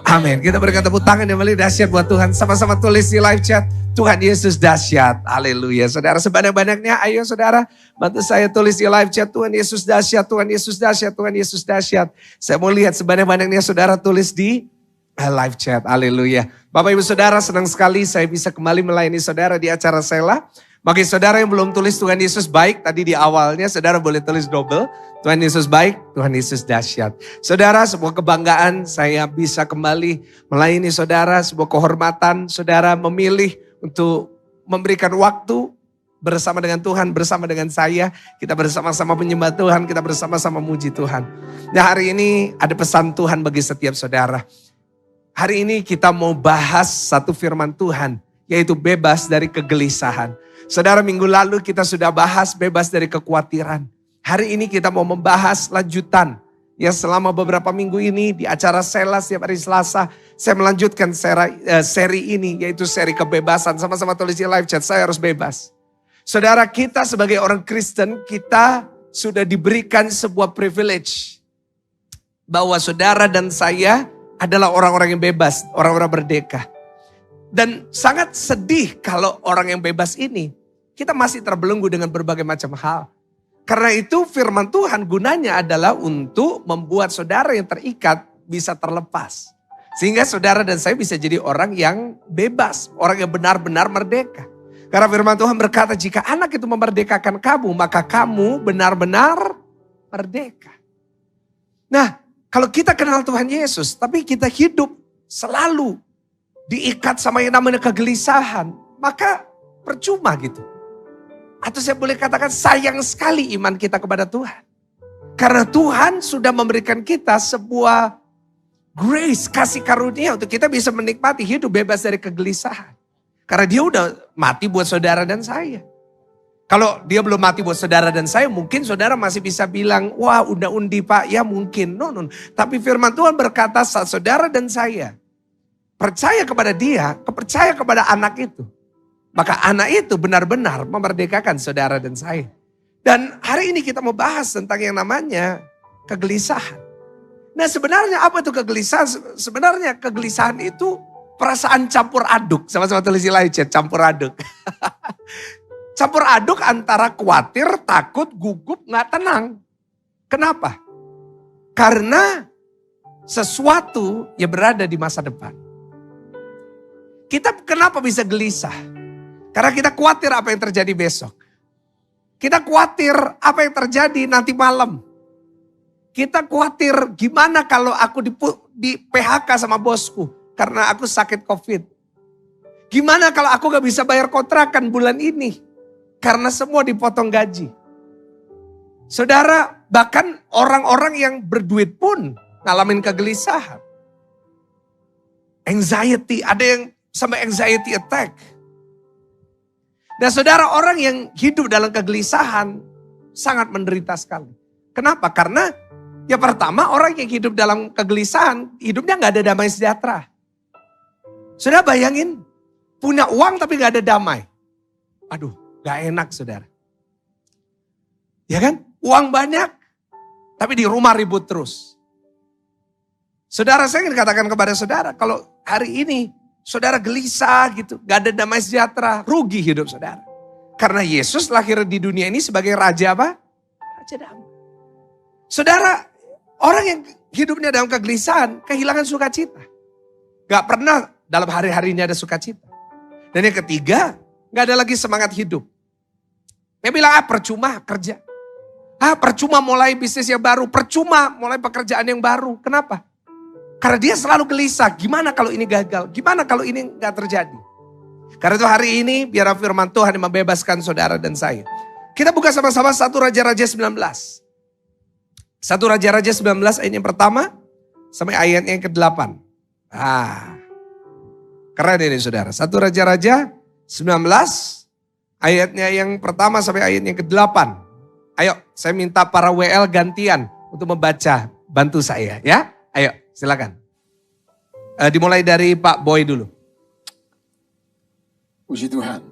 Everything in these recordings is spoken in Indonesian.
Amin. Kita berikan tepuk tangan yang paling dahsyat buat Tuhan. Sama-sama tulis di live chat. Tuhan Yesus dahsyat. Haleluya. Saudara, sebanyak-banyaknya ayo saudara bantu saya tulis di live chat. Tuhan Yesus dahsyat, Tuhan Yesus dahsyat, Tuhan Yesus dahsyat. Saya mau lihat sebanyak-banyaknya saudara tulis di live chat. Haleluya. Bapak Ibu Saudara, senang sekali saya bisa kembali melayani saudara di acara Sela. Bagi saudara yang belum tulis Tuhan Yesus baik, tadi di awalnya saudara boleh tulis double. Tuhan Yesus baik, Tuhan Yesus dahsyat. Saudara, sebuah kebanggaan saya bisa kembali melayani saudara, sebuah kehormatan saudara memilih untuk memberikan waktu bersama dengan Tuhan, bersama dengan saya. Kita bersama-sama menyembah Tuhan, kita bersama-sama memuji Tuhan. Nah, hari ini ada pesan Tuhan bagi setiap saudara. Hari ini kita mau bahas satu firman Tuhan, yaitu bebas dari kegelisahan. Saudara, minggu lalu kita sudah bahas bebas dari kekhawatiran. Hari ini kita mau membahas lanjutan. Ya, selama beberapa minggu ini di acara Sela setiap hari Selasa, saya melanjutkan seri ini, yaitu seri kebebasan. Sama-sama tulis di live chat, saya harus bebas. Saudara, kita sebagai orang Kristen, kita sudah diberikan sebuah privilege. Bahwa saudara dan saya adalah orang-orang yang bebas, orang-orang merdeka. Dan sangat sedih kalau orang yang bebas ini, kita masih terbelenggu dengan berbagai macam hal. Karena itu firman Tuhan gunanya adalah untuk membuat saudara yang terikat bisa terlepas. Sehingga saudara dan saya bisa jadi orang yang bebas, orang yang benar-benar merdeka. Karena firman Tuhan berkata, jika anak itu memerdekakan kamu, maka kamu benar-benar merdeka. Nah, kalau kita kenal Tuhan Yesus, tapi kita hidup selalu diikat sama yang namanya kegelisahan, maka percuma gitu. Atau saya boleh katakan sayang sekali iman kita kepada Tuhan. Karena Tuhan sudah memberikan kita sebuah grace, kasih karunia untuk kita bisa menikmati hidup bebas dari kegelisahan. Karena dia udah mati buat saudara dan saya. Kalau dia belum mati buat saudara dan saya, mungkin saudara masih bisa bilang, wah undi pak, ya mungkin. No. Tapi firman Tuhan berkata saat saudara dan saya percaya kepada dia, percaya kepada anak itu. Maka anak itu benar-benar memerdekakan saudara dan saya. Dan hari ini kita mau bahas tentang yang namanya kegelisahan. Nah, sebenarnya apa itu kegelisahan? Sebenarnya kegelisahan itu perasaan campur aduk. Sama-sama tulis di live chat, campur aduk. Campur aduk antara khawatir, takut, gugup, gak tenang. Kenapa? Karena sesuatu yang berada di masa depan. Kita kenapa bisa gelisah? Karena kita khawatir apa yang terjadi besok. Kita khawatir apa yang terjadi nanti malam. Kita khawatir gimana kalau aku di PHK sama bosku karena aku sakit COVID. Gimana kalau aku gak bisa bayar kontrakan bulan ini karena semua dipotong gaji. Saudara, bahkan orang-orang yang berduit pun ngalamin kegelisahan. Anxiety, ada yang sampai anxiety attack. Nah, saudara, orang yang hidup dalam kegelisahan sangat menderita sekali. Kenapa? Karena ya pertama, orang yang hidup dalam kegelisahan hidupnya gak ada damai sejahtera. Saudara bayangin, punya uang tapi gak ada damai. Aduh, gak enak saudara. Ya kan? Uang banyak tapi di rumah ribut terus. Saudara, saya ingin katakan kepada saudara, kalau hari ini saudara gelisah gitu, gak ada damai sejahtera, rugi hidup saudara. Karena Yesus lahir di dunia ini sebagai raja apa? Raja damai. Saudara, orang yang hidupnya dalam kegelisahan, kehilangan sukacita. Gak pernah dalam hari-harinya ada sukacita. Dan yang ketiga, gak ada lagi semangat hidup. Dia bilang, percuma kerja. Percuma mulai bisnis yang baru, percuma mulai pekerjaan yang baru. Kenapa? Karena dia selalu gelisah, gimana kalau ini gagal? Gimana kalau ini gak terjadi? Karena itu hari ini biar firman Tuhan yang membebaskan saudara dan saya. Kita buka sama-sama 1 Raja-Raja 19. 1 Raja-Raja 19 ayat yang pertama sampai ayat yang ke-8. Keren ini saudara. 1 Raja-Raja 19 ayatnya yang pertama sampai ayat yang ke-8. Ayo saya minta para WL gantian untuk membaca, bantu saya ya. Ayo. Silakan. Dimulai dari Pak Boy dulu. Puji Tuhan.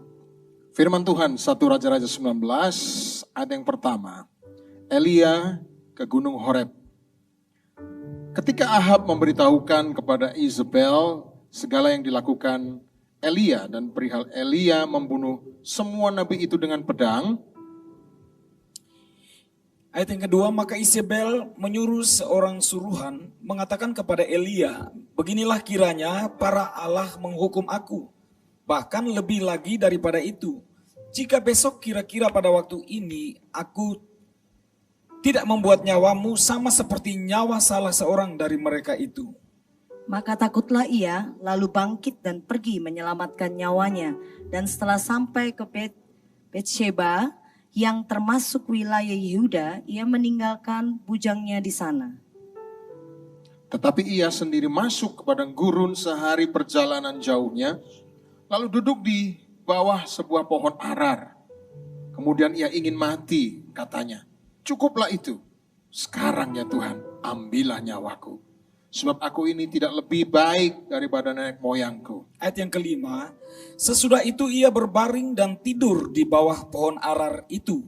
Firman Tuhan 1 Raja-Raja 19 ayat yang pertama. Elia ke Gunung Horeb. Ketika Ahab memberitahukan kepada Isabel segala yang dilakukan Elia dan perihal Elia membunuh semua nabi itu dengan pedang. Ayat yang kedua, maka Isabel menyuruh seorang suruhan mengatakan kepada Elia, beginilah kiranya para Allah menghukum aku, bahkan lebih lagi daripada itu. Jika besok kira-kira pada waktu ini aku tidak membuat nyawamu sama seperti nyawa salah seorang dari mereka itu. Maka takutlah ia, lalu bangkit dan pergi menyelamatkan nyawanya. Dan setelah sampai ke Betsheba, yang termasuk wilayah Yehuda, ia meninggalkan bujangnya di sana. Tetapi ia sendiri masuk ke padang gurun sehari perjalanan jauhnya, lalu duduk di bawah sebuah pohon arar. Kemudian ia ingin mati, katanya, cukuplah itu. Sekarang ya Tuhan, ambillah nyawaku. Sebab aku ini tidak lebih baik daripada nenek moyangku. Ayat yang kelima, sesudah itu ia berbaring dan tidur di bawah pohon arar itu.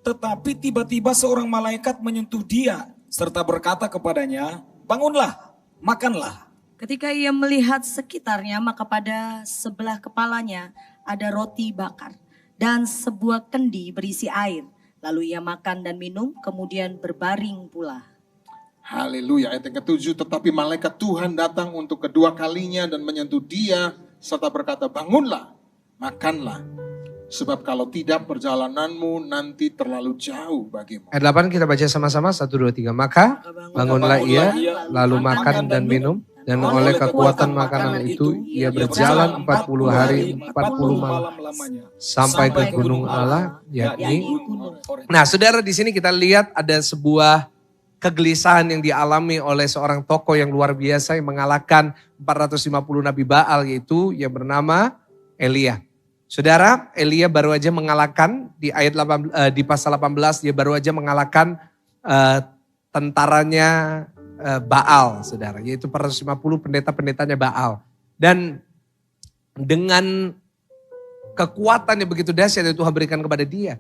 Tetapi tiba-tiba seorang malaikat menyentuh dia serta berkata kepadanya, bangunlah, makanlah. Ketika ia melihat sekitarnya, maka pada sebelah kepalanya ada roti bakar dan sebuah kendi berisi air. Lalu ia makan dan minum, kemudian berbaring pula. Haleluya. Ayat yang ketujuh, tetapi malaikat Tuhan datang untuk kedua kalinya dan menyentuh dia serta berkata, bangunlah, makanlah. Sebab kalau tidak perjalananmu nanti terlalu jauh bagimu. Ayat 8 kita baca sama-sama, 1, 2, 3. Maka bangunlah ia, lalu makan dan minum. Dan oleh kekuatan makanan itu, ia berjalan 40 hari, 40 malam. Sampai ke gunung Allah, yakni. Nah saudara, di sini kita lihat ada sebuah kegelisahan yang dialami oleh seorang tokoh yang luar biasa yang mengalahkan 450 Nabi Baal, yaitu yang bernama Elia. Saudara, Elia baru aja mengalahkan di ayat 8, di pasal 18 dia baru aja mengalahkan tentaranya Baal, saudara, yaitu 450 pendeta-pendetanya Baal. Dan dengan kekuatan yang begitu dahsyat yang Tuhan berikan kepada dia.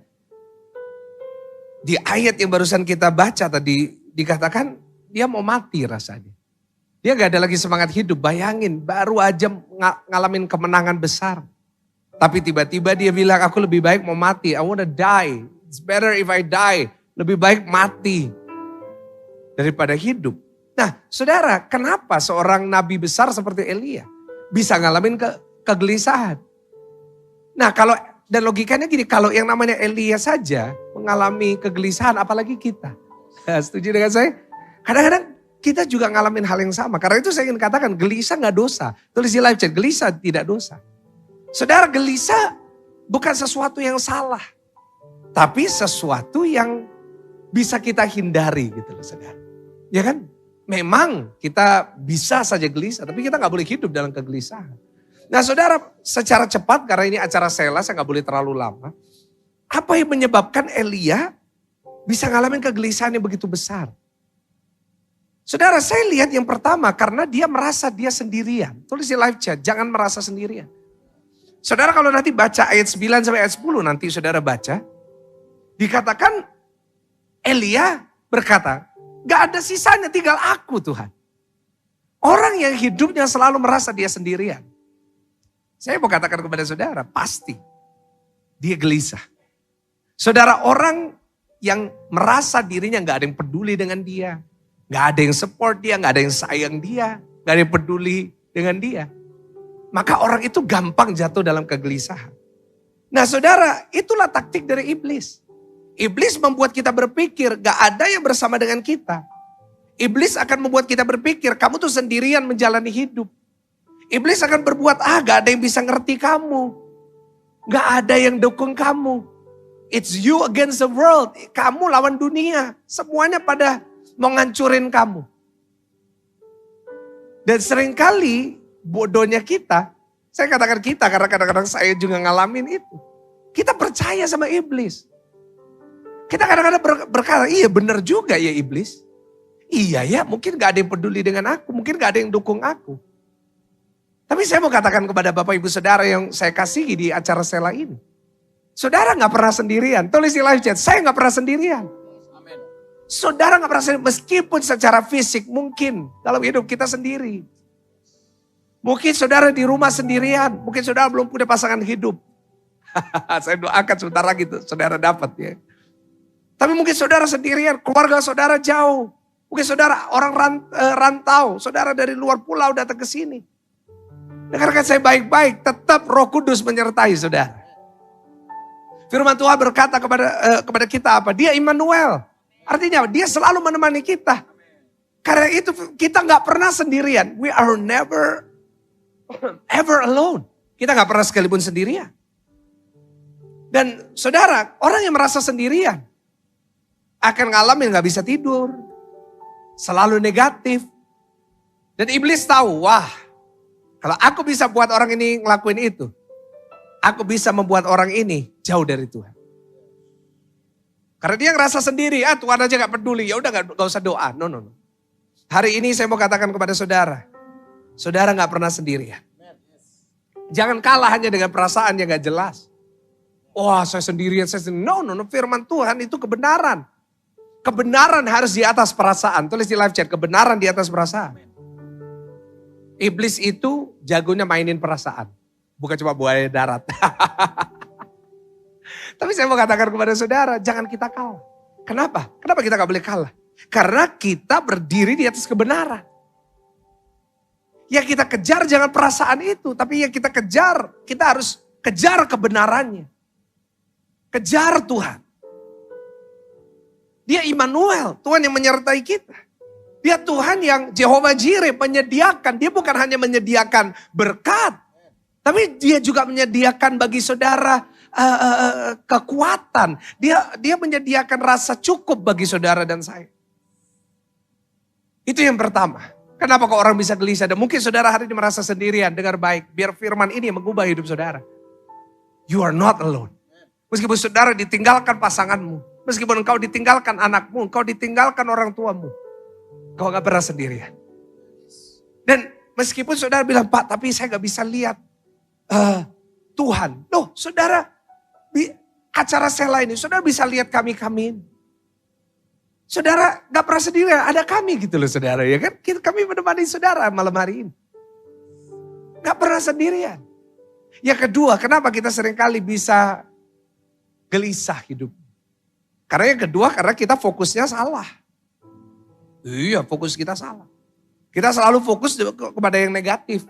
Di ayat yang barusan kita baca tadi dikatakan dia mau mati rasanya. Dia gak ada lagi semangat hidup, bayangin baru aja ngalamin kemenangan besar. Tapi tiba-tiba dia bilang aku lebih baik mau mati, I wanna die, it's better if I die. Lebih baik mati daripada hidup. Nah saudara, kenapa seorang nabi besar seperti Elia bisa ngalamin kegelisahan? Nah kalau, dan logikanya gini, kalau yang namanya Elia saja mengalami kegelisahan, apalagi kita. Setuju dengan saya? Kadang-kadang kita juga ngalamin hal yang sama. Karena itu saya ingin katakan, gelisah gak dosa. Tulis di live chat, gelisah tidak dosa. Saudara, gelisah bukan sesuatu yang salah. Tapi sesuatu yang bisa kita hindari gitu loh saudara. Ya kan? Memang kita bisa saja gelisah, tapi kita gak boleh hidup dalam kegelisahan. Nah saudara, secara cepat karena ini acara Sela, saya gak boleh terlalu lama. Apa yang menyebabkan Elia bisa ngalamin kegelisahan yang begitu besar? Saudara, saya lihat yang pertama karena dia merasa dia sendirian. Tulis di live chat, jangan merasa sendirian. Saudara kalau nanti baca ayat 9 sampai ayat 10 nanti saudara baca. Dikatakan Elia berkata, gak ada sisanya tinggal aku Tuhan. Orang yang hidupnya selalu merasa dia sendirian. Saya mau katakan kepada saudara, pasti dia gelisah. Saudara, orang yang merasa dirinya gak ada yang peduli dengan dia. Gak ada yang support dia, gak ada yang sayang dia. Gak ada yang peduli dengan dia. Maka orang itu gampang jatuh dalam kegelisahan. Nah saudara, itulah taktik dari iblis. Iblis membuat kita berpikir gak ada yang bersama dengan kita. Iblis akan membuat kita berpikir kamu tuh sendirian menjalani hidup. Iblis akan berbuat gak ada yang bisa ngerti kamu. Gak ada yang dukung kamu. It's you against the world. Kamu lawan dunia. Semuanya pada mau ngancurin kamu. Dan seringkali bodohnya kita, saya katakan kita karena kadang-kadang saya juga ngalamin itu. Kita percaya sama iblis. Kita kadang-kadang berkata, iya benar juga ya iblis. Iya ya, mungkin gak ada yang peduli dengan aku, mungkin gak ada yang dukung aku. Tapi saya mau katakan kepada Bapak Ibu Saudara yang saya kasihi di acara Sela ini. Saudara gak pernah sendirian, tulis di live chat, saya gak pernah sendirian. Saudara gak pernah sendiri, meskipun secara fisik mungkin dalam hidup kita sendiri. Mungkin saudara di rumah sendirian, mungkin saudara belum punya pasangan hidup. Saya doakan sebentar lagi tuh saudara dapat ya. Tapi mungkin saudara sendirian, keluarga saudara jauh. Mungkin saudara orang rantau, saudara dari luar pulau datang ke sini. Dengarkan saya baik-baik, tetap Roh Kudus menyertai saudara. Firman Tuhan berkata kepada kita apa? Dia Immanuel. Artinya dia selalu menemani kita. Karena itu kita gak pernah sendirian. We are never ever alone. Kita gak pernah sekalipun sendirian. Dan saudara, orang yang merasa sendirian akan ngalamin gak bisa tidur. Selalu negatif. Dan iblis tahu, wah kalau aku bisa buat orang ini ngelakuin itu, aku bisa membuat orang ini jauh dari Tuhan. Karena dia ngerasa sendiri, Tuhan aja gak peduli, ya udah gak usah doa. No. Hari ini saya mau katakan kepada saudara, saudara gak pernah sendirian. Jangan kalah hanya dengan perasaan yang gak jelas. Wah saya sendirian, No, firman Tuhan itu kebenaran. Kebenaran harus di atas perasaan. Tulis di live chat, kebenaran di atas perasaan. Iblis itu jagonya mainin perasaan. Bukan cuma buaya darat. Tapi saya mau katakan kepada saudara, jangan kita kalah. Kenapa? Kenapa kita gak boleh kalah? Karena kita berdiri di atas kebenaran. Yang kita kejar jangan perasaan itu. Tapi yang kita kejar, kita harus kejar kebenarannya. Kejar Tuhan. Dia Immanuel, Tuhan yang menyertai kita. Dia Tuhan yang Jehovah Jireh menyediakan. Dia bukan hanya menyediakan berkat. Tapi dia juga menyediakan bagi saudara kekuatan. Dia menyediakan rasa cukup bagi saudara dan saya. Itu yang pertama. Kenapa kok orang bisa gelisah? Dan mungkin saudara hari ini merasa sendirian. Dengar baik, biar firman ini yang mengubah hidup saudara. You are not alone. Meskipun saudara ditinggalkan pasanganmu. Meskipun engkau ditinggalkan anakmu, engkau ditinggalkan orang tuamu. Engkau gak pernah sendirian. Dan meskipun saudara bilang, Pak tapi saya gak bisa lihat Tuhan. Loh saudara, acara sela ini, saudara bisa lihat kami-kami ini. Saudara gak pernah sendirian, ada kami gitu loh saudara ya kan. Kami menemani saudara malam hari ini. Gak pernah sendirian. Yang kedua, kenapa kita seringkali bisa gelisah hidup? Karena yang kedua, karena kita fokusnya salah. Iya, fokus kita salah. Kita selalu fokus kepada yang negatif.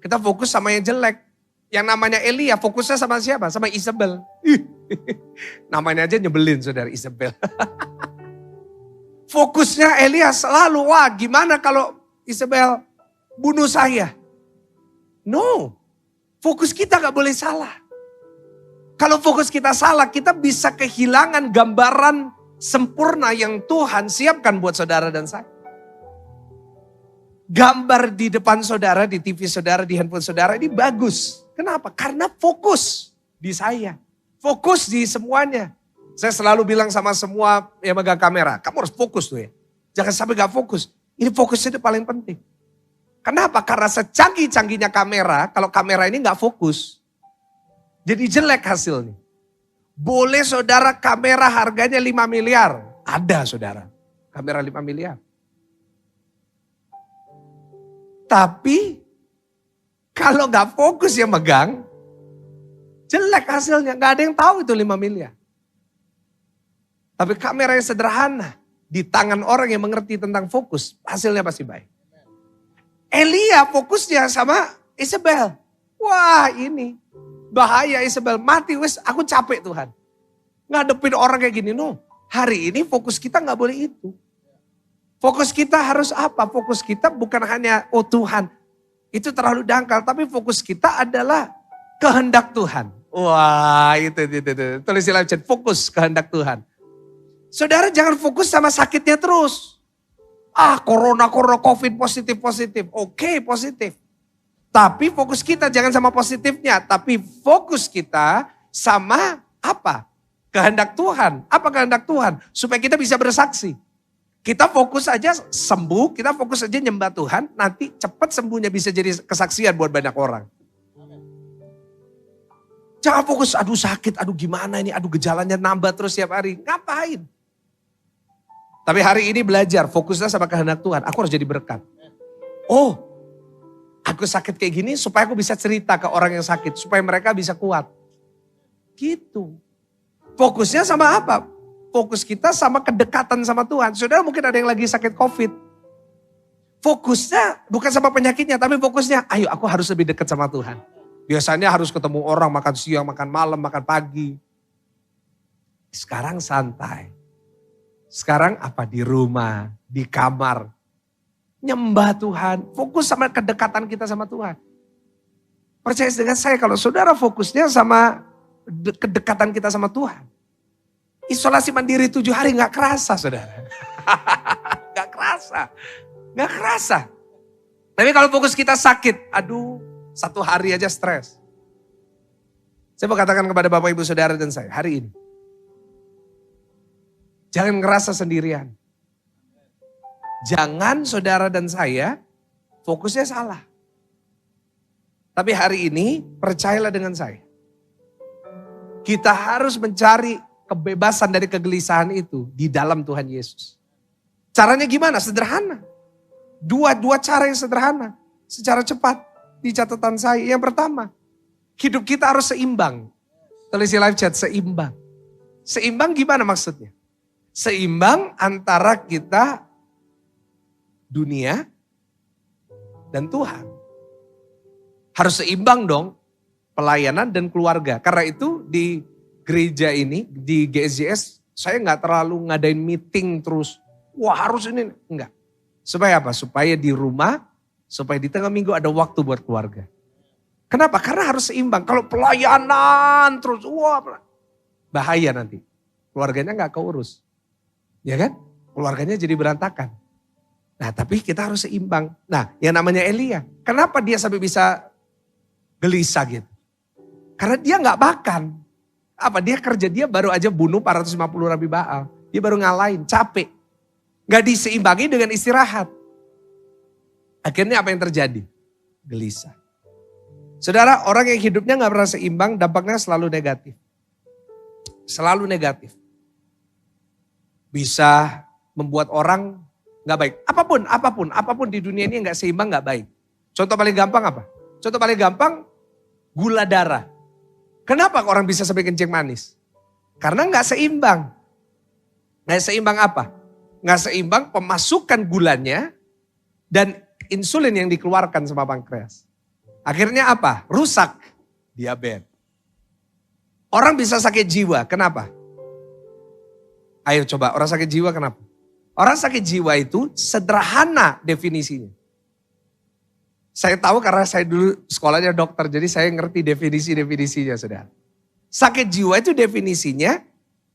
Kita fokus sama yang jelek. Yang namanya Elia, fokusnya sama siapa? Sama Isabel. Namanya aja nyebelin saudara, Isabel. Fokusnya Elia selalu, wah gimana kalau Isabel bunuh saya? No, fokus kita gak boleh salah. Kalau fokus kita salah, kita bisa kehilangan gambaran sempurna yang Tuhan siapkan buat saudara dan saya. Gambar di depan saudara, di TV saudara, di handphone saudara ini bagus. Kenapa? Karena fokus di saya. Fokus di semuanya. Saya selalu bilang sama semua yang megang kamera, kamu harus fokus tuh ya. Jangan sampai gak fokus. Ini fokusnya itu paling penting. Kenapa? Karena secanggih-canggihnya kamera, kalau kamera ini gak fokus, jadi jelek hasilnya. Boleh saudara kamera harganya 5 miliar. Ada saudara, kamera 5 miliar. Tapi kalau gak fokus yang megang, jelek hasilnya. Gak ada yang tahu itu 5 miliar. Tapi kamera yang sederhana, di tangan orang yang mengerti tentang fokus, hasilnya pasti baik. Elia fokusnya sama Isabel. Wah ini bahaya Isabel, mati wes, aku capek Tuhan. Ngadepin orang kayak gini, no. Hari ini fokus kita gak boleh itu. Fokus kita harus apa? Fokus kita bukan hanya, oh Tuhan, itu terlalu dangkal. Tapi fokus kita adalah kehendak Tuhan. Wah itu. Tulis di live chat, fokus kehendak Tuhan. Saudara jangan fokus sama sakitnya terus. Corona, COVID, positif. Oke, positif. Tapi fokus kita jangan sama positifnya. Tapi fokus kita sama apa? Kehendak Tuhan. Apa kehendak Tuhan? Supaya kita bisa bersaksi. Kita fokus aja sembuh, kita fokus aja nyembah Tuhan. Nanti cepat sembuhnya bisa jadi kesaksian buat banyak orang. Jangan fokus, aduh sakit, aduh gimana ini, aduh gejalanya nambah terus tiap hari. Ngapain? Tapi hari ini belajar, fokusnya sama kehendak Tuhan. Aku harus jadi berkat. Oh, aku sakit kayak gini supaya aku bisa cerita ke orang yang sakit. Supaya mereka bisa kuat. Gitu. Fokusnya sama apa? Fokus kita sama kedekatan sama Tuhan. Saudara mungkin ada yang lagi sakit COVID. Fokusnya bukan sama penyakitnya, tapi fokusnya, ayo aku harus lebih dekat sama Tuhan. Biasanya harus ketemu orang, makan siang, makan malam, makan pagi. Sekarang santai. Sekarang apa? Di rumah, di kamar. Nyembah Tuhan, fokus sama kedekatan kita sama Tuhan. Percaya dengan saya kalau saudara fokusnya sama kedekatan kita sama Tuhan. Isolasi mandiri 7 hari gak kerasa saudara. Gak kerasa. Gak kerasa. Tapi kalau fokus kita sakit, aduh 1 hari aja stres. Saya mau katakan kepada Bapak Ibu Saudara dan saya hari ini. Jangan ngerasa sendirian. Jangan saudara dan saya fokusnya salah. Tapi hari ini percayalah dengan saya. Kita harus mencari kebebasan dari kegelisahan itu di dalam Tuhan Yesus. Caranya gimana? Sederhana. Dua cara yang sederhana. Secara cepat di catatan saya. Yang pertama, hidup kita harus seimbang. Tulis di live chat, seimbang. Seimbang gimana maksudnya? Seimbang antara kita, dunia, dan Tuhan. Harus seimbang dong pelayanan dan keluarga. Karena itu di gereja ini, di GSJS, saya gak terlalu ngadain meeting terus. Wah harus ini, enggak. Supaya apa? Supaya di rumah, supaya di tengah minggu ada waktu buat keluarga. Kenapa? Karena harus seimbang. Kalau pelayanan terus, wah bahaya nanti. Keluarganya gak keurus. Ya kan? Keluarganya jadi berantakan. Nah tapi kita harus seimbang. Nah yang namanya Elia, kenapa dia sampai bisa gelisah gitu? Karena dia gak makan. Apa? Dia kerja, dia baru aja bunuh 450 Nabi Baal. Dia baru ngalahin, capek. Gak diseimbangi dengan istirahat. Akhirnya apa yang terjadi? Gelisah. Saudara, orang yang hidupnya gak pernah seimbang, dampaknya selalu negatif. Selalu negatif. Bisa membuat orang gak baik. Apapun di dunia ini yang gak seimbang gak baik. Contoh paling gampang apa? Contoh paling gampang, gula darah. Kenapa orang bisa sampai kencing manis? Karena gak seimbang. Gak seimbang apa? Gak seimbang pemasukan gulanya dan insulin yang dikeluarkan sama pankreas. Akhirnya apa? Rusak. Diabetes. Orang bisa sakit jiwa. Kenapa? Ayo coba, orang sakit jiwa kenapa? Orang sakit jiwa itu sederhana definisinya. Saya tahu karena saya dulu sekolahnya dokter, jadi saya ngerti definisinya saudara. Sakit jiwa itu definisinya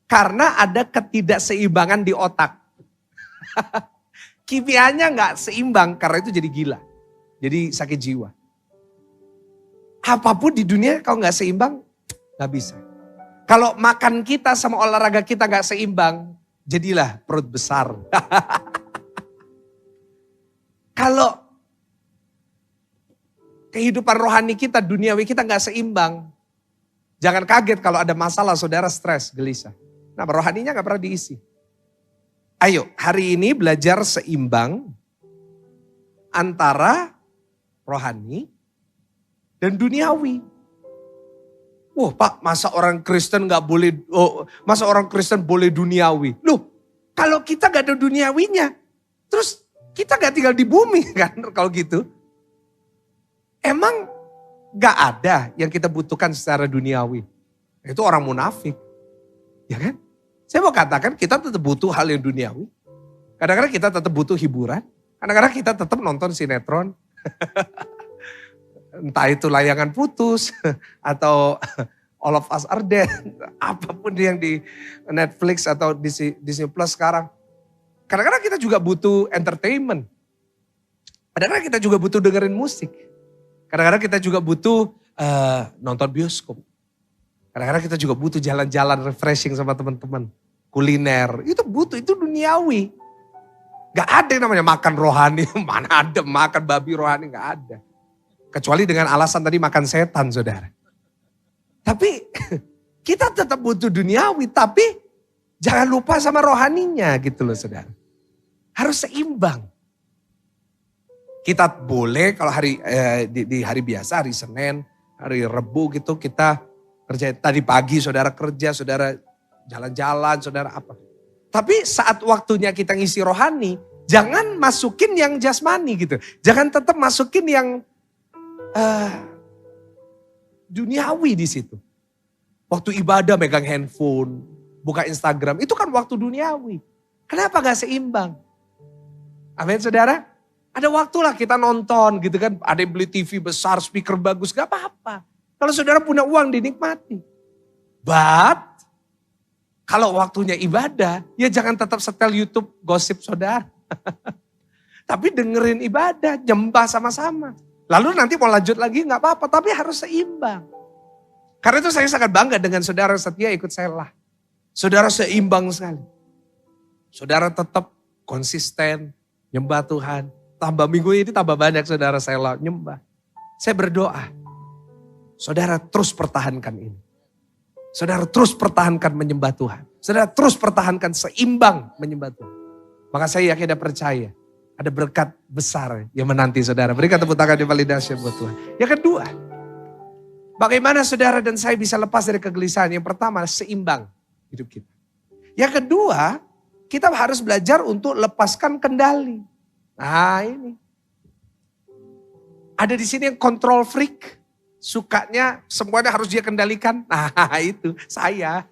karena ada ketidakseimbangan di otak. Kimianya gak seimbang karena itu jadi gila. Jadi sakit jiwa. Apapun di dunia kalau gak seimbang gak bisa. Kalau makan kita sama olahraga kita gak seimbang, jadilah perut besar. Kalau kehidupan rohani kita, duniawi kita gak seimbang, jangan kaget kalau ada masalah saudara stres, gelisah. Nah rohaninya gak pernah diisi. Ayo hari ini belajar seimbang antara rohani dan duniawi. Wah Pak, masa orang Kristen gak boleh, masa orang Kristen boleh duniawi? Loh, kalau kita gak ada duniawinya, terus kita gak tinggal di bumi kan kalau gitu. Emang gak ada yang kita butuhkan secara duniawi. Itu orang munafik, ya kan? Saya mau katakan kita tetap butuh hal yang duniawi. Kadang-kadang kita tetap butuh hiburan. Kadang-kadang kita tetap nonton sinetron. Entah itu Layangan Putus atau All of Us Are Dead. Apapun yang di Netflix atau Disney Plus sekarang. Kadang-kadang kita juga butuh entertainment. Kadang-kadang kita juga butuh dengerin musik. Kadang-kadang kita juga butuh nonton bioskop. Kadang-kadang kita juga butuh jalan-jalan refreshing sama teman-teman. Kuliner, itu butuh, itu duniawi. Gak ada yang namanya makan rohani, mana ada makan babi rohani, gak ada. Kecuali dengan alasan tadi makan setan saudara. Tapi kita tetap butuh duniawi, tapi jangan lupa sama rohaninya gitu loh saudara. Harus seimbang. Kita boleh kalau di hari biasa, hari Senin, hari Rebu gitu kita kerja. Tadi pagi saudara kerja, saudara jalan-jalan, saudara apa. Tapi saat waktunya kita ngisi rohani, jangan masukin yang jasmani gitu. Jangan tetap masukin yang duniawi di situ. Waktu ibadah megang handphone, buka Instagram, itu kan waktu duniawi. Kenapa gak seimbang? Amin saudara. Ada waktulah kita nonton gitu kan. Ada yang beli TV besar, speaker bagus, gak apa-apa. Kalau saudara punya uang dinikmati. But, kalau waktunya ibadah, ya jangan tetap setel YouTube gosip saudara. Tapi dengerin ibadah, nyembah sama-sama. Lalu nanti mau lanjut lagi gak apa-apa, tapi harus seimbang. Karena itu saya sangat bangga dengan saudara setia ikut Selah. Saudara seimbang sekali. Saudara tetap konsisten, nyembah Tuhan. Tambah minggu ini tambah banyak saudara Selah nyembah. Saya berdoa, saudara terus pertahankan ini. Saudara terus pertahankan menyembah Tuhan. Saudara terus pertahankan seimbang menyembah Tuhan. Maka saya yakin dan percaya, ada berkat besar yang menanti saudara. Berikan tepuk tangan yang paling dahsyat buat Tuhan. Yang kedua, bagaimana saudara dan saya bisa lepas dari kegelisahan? Yang pertama, seimbang hidup kita. Yang kedua, kita harus belajar untuk lepaskan kendali. Nah ini. Ada di sini yang control freak. Sukanya semuanya harus dia kendalikan. Nah itu saya.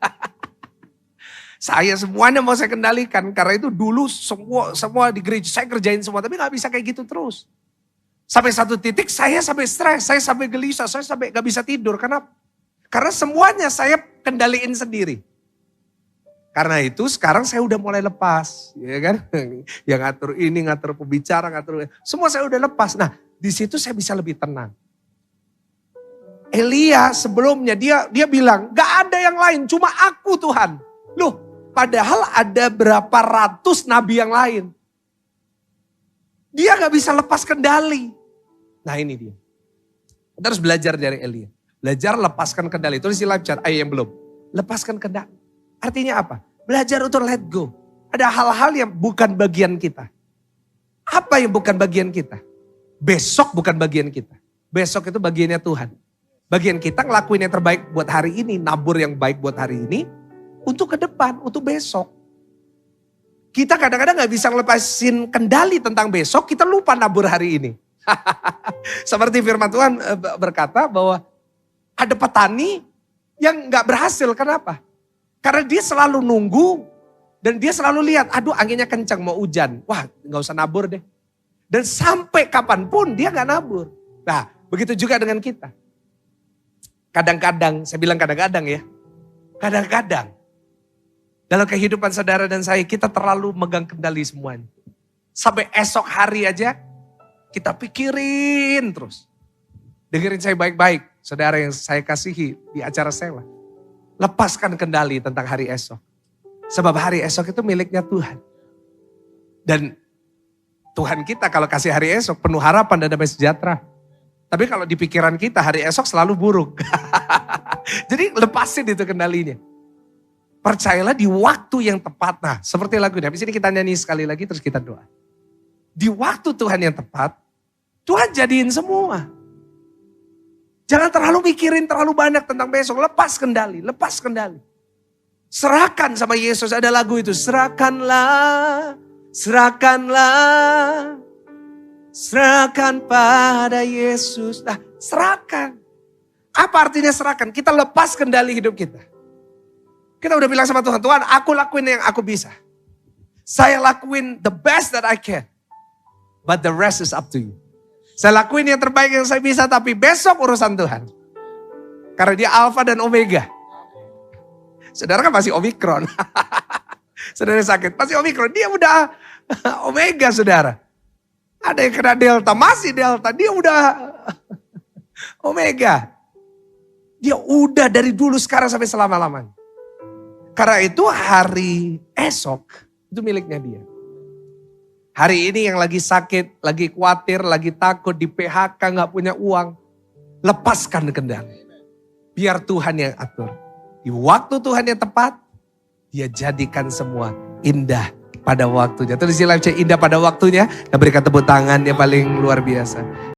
Saya semuanya mau saya kendalikan. Karena itu dulu semua di gereja saya kerjain semua. Tapi gak bisa kayak gitu terus. Sampai satu titik saya sampai stres. Saya sampai gelisah. Saya sampai gak bisa tidur. Kenapa? Karena semuanya saya kendaliin sendiri. Karena itu sekarang saya udah mulai lepas, ya kan? Yang ngatur ini, ngatur pembicara, ngatur semua saya udah lepas. Nah, di situ saya bisa lebih tenang. Elia sebelumnya dia bilang, gak ada yang lain, cuma aku Tuhan. Loh, padahal ada berapa ratus nabi yang lain. Dia gak bisa lepas kendali. Nah ini dia. Kita harus belajar dari Elia. Belajar lepaskan kendali. Tulis di live chat, ayo yang belum. Lepaskan kendali. Artinya apa? Belajar untuk let go. Ada hal-hal yang bukan bagian kita. Apa yang bukan bagian kita? Besok bukan bagian kita. Besok itu bagiannya Tuhan. Bagian kita ngelakuin yang terbaik buat hari ini. Nabur yang baik buat hari ini. Untuk ke depan, untuk besok. Kita kadang-kadang gak bisa ngelepasin kendali tentang besok. Kita lupa nabur hari ini. Seperti firman Tuhan berkata bahwa ada petani yang gak berhasil. Kenapa? Karena dia selalu nunggu dan dia selalu lihat, aduh anginnya kencang mau hujan. Wah gak usah nabur deh. Dan sampai kapanpun dia gak nabur. Nah begitu juga dengan kita. Kadang-kadang, saya bilang kadang-kadang ya. Kadang-kadang dalam kehidupan saudara dan saya kita terlalu megang kendali semuanya. Sampai esok hari aja kita pikirin terus. Dengerin saya baik-baik saudara yang saya kasihi di acara Selah. Lepaskan kendali tentang hari esok. Sebab hari esok itu miliknya Tuhan. Dan Tuhan kita kalau kasih hari esok penuh harapan dan damai sejahtera. Tapi kalau di pikiran kita hari esok selalu buruk. Jadi lepasin itu kendalinya. Percayalah di waktu yang tepat. Nah seperti lagu ini. Habis ini kita nyanyi sekali lagi terus kita doa. Di waktu Tuhan yang tepat, Tuhan jadiin semua. Jangan terlalu mikirin terlalu banyak tentang besok. Lepas kendali, lepas kendali. Serahkan sama Yesus, ada lagu itu. Serahkanlah, serahkanlah. Serahkan pada Yesus. Nah, serahkan. Apa artinya serahkan? Kita lepas kendali hidup kita. Kita udah bilang sama Tuhan, Tuhan aku lakuin yang aku bisa. Saya lakuin the best that I can. But the rest is up to you. Saya lakuin yang terbaik yang saya bisa, tapi besok urusan Tuhan. Karena dia Alfa dan Omega. Saudara kan masih Omikron. Saudara sakit, masih Omikron. Dia udah Omega saudara. Ada yang kena Delta, masih Delta. Dia udah Omega. Dia udah dari dulu sekarang sampai selama-lamanya. Karena itu hari esok itu miliknya dia. Hari ini yang lagi sakit, lagi khawatir, lagi takut, di PHK, gak punya uang. Lepaskan kendali. Biar Tuhan yang atur. Di waktu Tuhan yang tepat, dia jadikan semua indah pada waktunya. Tulis di live chat, indah pada waktunya. Dan berikan tepuk tangan yang paling luar biasa.